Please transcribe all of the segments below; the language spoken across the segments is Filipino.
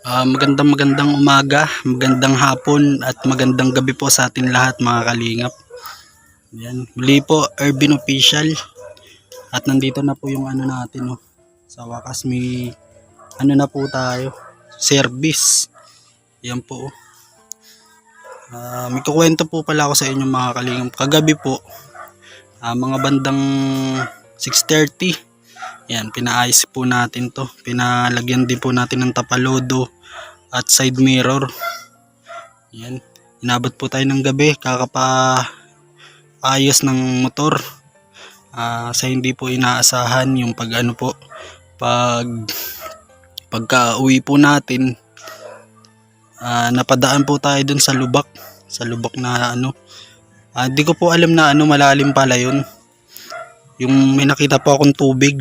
Magandang umaga, magandang hapon at magandang gabi po sa atin lahat mga kalingap. Yan. Muli po, Irvin Official. At nandito na po yung ano natin. Oh. Sa wakas may ano na po tayo. Service. Yan po. May kukwento po pala ako sa inyo mga kalingap. Kagabi po, mga bandang 6:30. Yan, pinaayos po natin to. Pinalagyan din po natin ng tapalodo at side mirror. Yan. Inabot po tayo ng gabi kakapa-ayos ng motor. Sa hindi po inaasahan yung pagka-uwi po natin, napadaan po tayo dun sa lubak na ano. Di ko po alam na ano, malalim pala yun. Yung may nakita po akong tubig.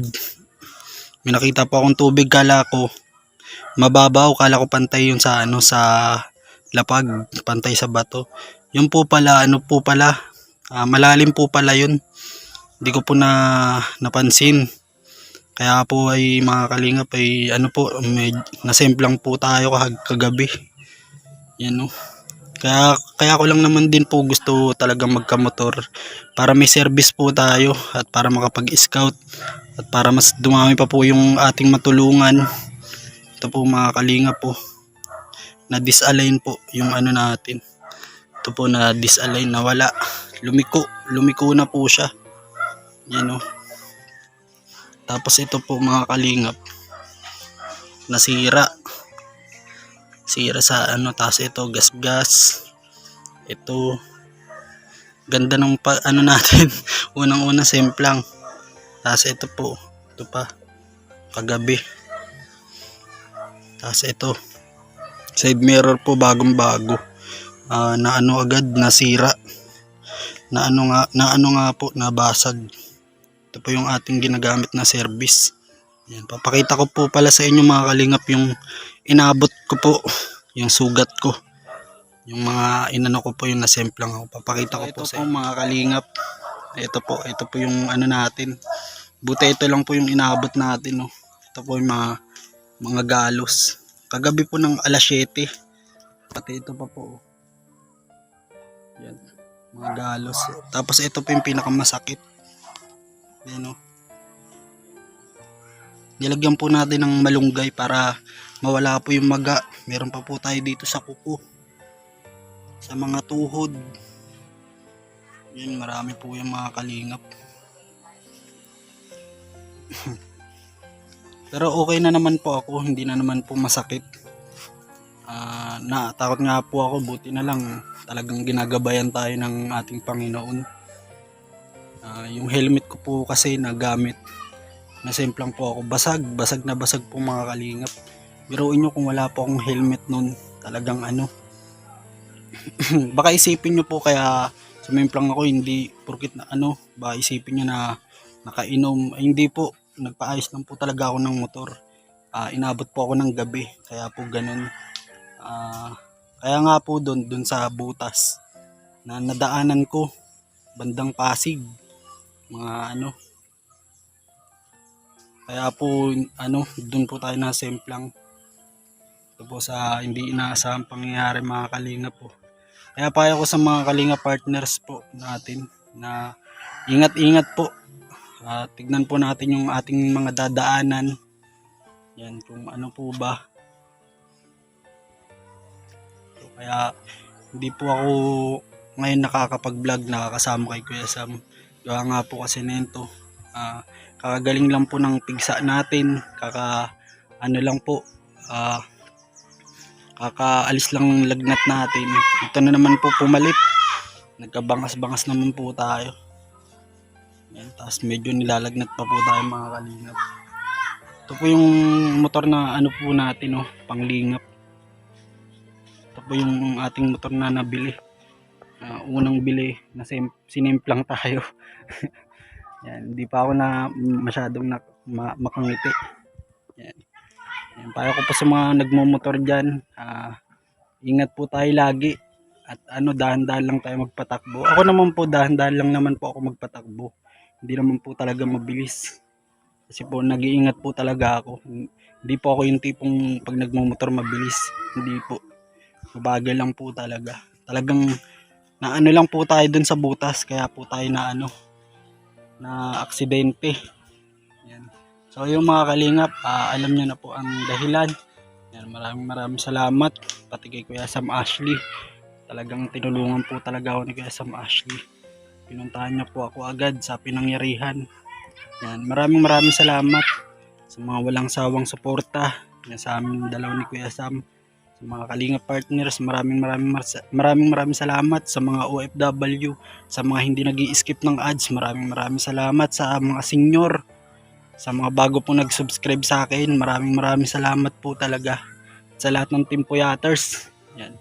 Kala ko mababaw, kala ko pantay yun sa ano, sa lapag, pantay sa bato. Yung po pala, malalim po pala yun. Hindi ko po napansin. Kaya po ay mga kalingap ay ano po, nasemplang po tayo kagabi. Yan o. Kaya ko lang naman din po gusto talagang magkamotor para may service po tayo at para makapag-scout at para mas dumami pa po yung ating matulungan. Ito po mga kalingap po, na disalign po yung ano natin. Ito po na disalign, na wala, lumiko na po siya. Yan o. Tapos ito po mga kalingap, nasira sa ano. Tapos ito gas. Ito ganda ng ano natin unang semplang. Tapos ito po, ito pa kagabi. Tapos ito side mirror po, bagong bago, na ano agad, nasira, na ano nga po, nabasag. Ito po yung ating ginagamit na service. Yan, papakita ko po pala sa inyo mga kalingap yung inabot ko po, yung sugat ko, yung mga inano ko po, yung nasemplang ako. Papakita ko po sa inyo mga kalingap. Ito po yung ano natin. Buti ito lang po yung inabot natin, no. Ito po yung mga galos. Kagabi po ng alas 7. Pati ito pa po. Yan, mga galos. Tapos ito po yung pinakamasakit. Yan o. Nilagyan po natin ng malunggay para mawala po yung maga. Meron pa po tayo dito sa kuko, sa mga tuhod. Yan, marami po yung mga kalingap. Pero okay na naman po ako, hindi na naman po masakit. Natakot nga po ako, buti na lang talagang ginagabayan tayo ng ating Panginoon. Yung helmet ko po kasi nagamit, nasemplang po ako, basag na basag po mga kalingap. Biruin nyo kung wala po akong helmet nun, talagang ano. Baka isipin nyo po kaya sumemplang ako, hindi porkit na ano, baka isipin nyo na nakainom. Hindi po, nagpaayos lang po talaga ako ng motor. Inabot po ako ng gabi, kaya po ganun. Kaya nga po dun sa butas na nadaanan ko, bandang Pasig, mga ano. Kaya po ano, dun po tayo nasemplang. Ito po sa hindi inaasahang pangyayari mga kalingap po. Kaya payo ko sa mga kalingap partners po natin na ingat-ingat po. Tignan po natin yung ating mga dadaanan. Yan, kung ano po ba. So, kaya hindi po ako ngayon nakakapag-vlog, nakakasama kay Kuya Sam. Gawa nga po kasi nito, kakagaling lang po ng pigsa natin, ano lang po, kakaalis lang ng lagnat natin. Ito na naman po pumalit, nagkabangas-bangas naman po tayo. Yan, tapos medyo nilalagnat pa po tayo mga kalingap. Ito po yung motor na ano po natin, panglingap. Ito po yung ating motor na nabili, unang bili, na sinimplang tayo. Yan, hindi pa ako na masyadong makangiti. Yan. Yan, payo ko po sa mga nagmomotor dyan, ingat po tayo lagi at ano, dahan-dahan lang tayo magpatakbo. Ako naman po, dahan-dahan lang naman po ako magpatakbo. Hindi naman po talaga mabilis. Kasi po nag-iingat po talaga ako. Hindi Hindi po ako yung tipong pag nagmumotor mabilis. Hindi po. Mabagal lang po talaga. Talagang na ano lang po tayo dun sa butas, kaya po tayo na na aksidente. Yan. So yung mga kalingap, alam nyo na po ang dahilan. Yan, maraming salamat pati kay Kuya Sam Ashley. Talagang tinulungan po talaga ako ni Kuya Sam Ashley. Pinuntahan niya po ako agad sa pinangyarihan. Yan, maraming salamat sa mga walang sawang suporta sa aming dalaw ni Kuya Sam. Sa mga Kalinga partners, maraming salamat sa mga OFW, sa mga hindi nag-i-skip ng ads, maraming salamat sa mga senior, sa mga bago po nag-subscribe sa akin, maraming salamat po talaga sa lahat ng Team Puyaters. Yan.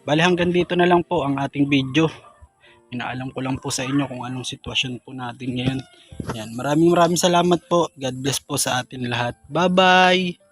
Bali hanggang dito na lang po ang ating video. Inaalam ko lang po sa inyo kung anong sitwasyon po natin ngayon. Yan. Maraming salamat po. God bless po sa atin lahat. Bye-bye!